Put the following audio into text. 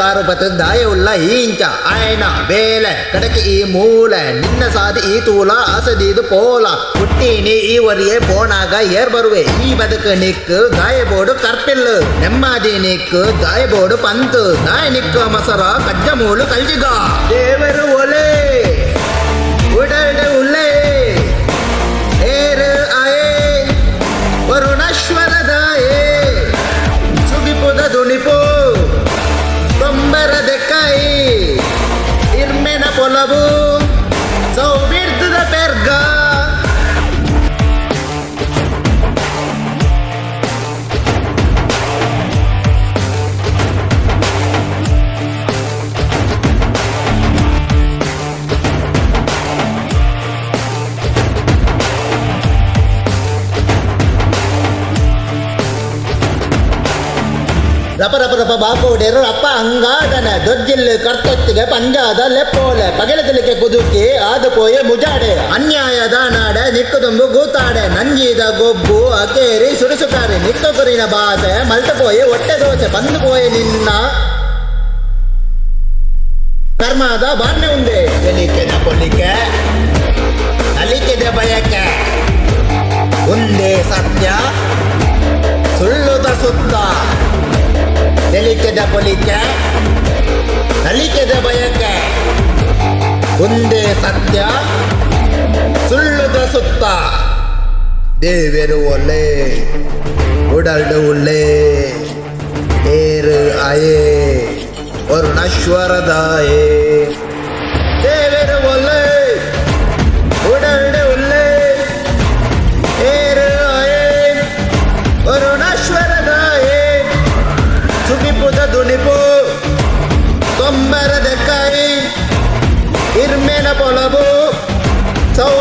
ಕಾರುಪತ ದಾಯವುಳ್ಳ ಈಂಚ ಆಯನ ಬೇಲೆ ಕಡಕೆ ಈ ಮೂಲೆ ನಿನ್ನ ಸಾದಿ ಈ ತೂಲ ಅಸದಿದು ಪೋಲ ಹುಟ್ಟೀನಿ ಈ ವರಿಯೇ ಪೋಣಾಗ ಏರ್ ಬರುವೆ ಈ ಬದುಕು ನಿಕ್ಕು ದಾಯಬೋಡು ಕರ್ಪಿಲ್ಲು ನೆಮ್ಮದಿ ನಿಕ್ಕು ದಾಯಬೋಡು ಪಂತು ದಾಯ ನಿಕ್ಕ ಮಸರ ಕಜ್ಜ ಮೂಲು ಕಲ್ಜಿಗ ದೇವರು ಒಲೆ ಉಡಲ್ಡೆ ಉಳ್ಳೆ ಏರು ಆಯೇ ವರುಣಶ್ವರ ದಾಯೇ ಸುಗಿಪುದ ದುಣಿಪು ತೊಂಬರದ ಕೈ ಇರ್ಮೆನ ಪೊಲವು ಸೌಬಿರ್ದದ ಪೆರ್ಗ ರಪ ರಪ ರಪ ಬಾಪೋಡೆರು ಅಪ್ಪ ಅಂಗಾಡನ ದೊಡ್ಜಿಲ್ಲು ಕರ್ತೊತ್ತಿಗೆ ಪಂಜಾದ ಲೆಪ್ಪೋಲೆ ಪಗೆಲದಲಿಗೆ ಕುದುಕಿ ಆದು ಪೋಯೆ ಮುಜಾಡೆ ಅನ್ಯಾಯದ ನಾಡೆ ನಿಕ್ಕುದುಂಬು ಗೂತಾಡೆ ನಂಜೀದ ಗೊಬ್ಬು ಅಕೇರಿ ಸುಡಿಸುತ್ತಾರೆ ನಿಕ್ಕುರಿನ ಭಾಷೆ ಮಲ್ತು ಪೋಯೆ ಹೊಟ್ಟೆ ದೋಸೆ ಬಂದು ಪೋಯೆ ನಿನ್ನ ಕರ್ಮದ ಬಾರ್ನೆ ಉಂಡೆ ಎಲಿಕೆದ ಕೊಲಿಕೆ ಅಲಿಕೆದ ಬಯಕೆ ಒಂದೇ ಸತ್ಯ ಸುಳ್ಳುದ ಸುತ್ತ ಎಲಿಕೆದ ಪೊಲಿಕೆ ನಲಿಕೆದ ಬಯಕೆ ಒಂದೇ ಸತ್ಯ ಸುಳ್ಳುದ ಸುತ್ತ ದೇವರು ಒಳ್ಳೆ ಉಡಲ್ಡು ಉಳ್ಳೆ ಏರು ಆಯೇ ವರುಣಶ್ವರದಾಯೇ ದೇವರು ಒಳ್ಳೆ ಉಡಲ್ಡು ಉಳ್ಳೆ ಏರು ಆಯೇ ವರುಣಶ್ವರದಾಯೇ ಸುಗಿಪುದ ದುಣಿಪು ತೊಂಬರದ ಕೈ ಇರ್ಮೆನ ಪೊಲವು ಸೌ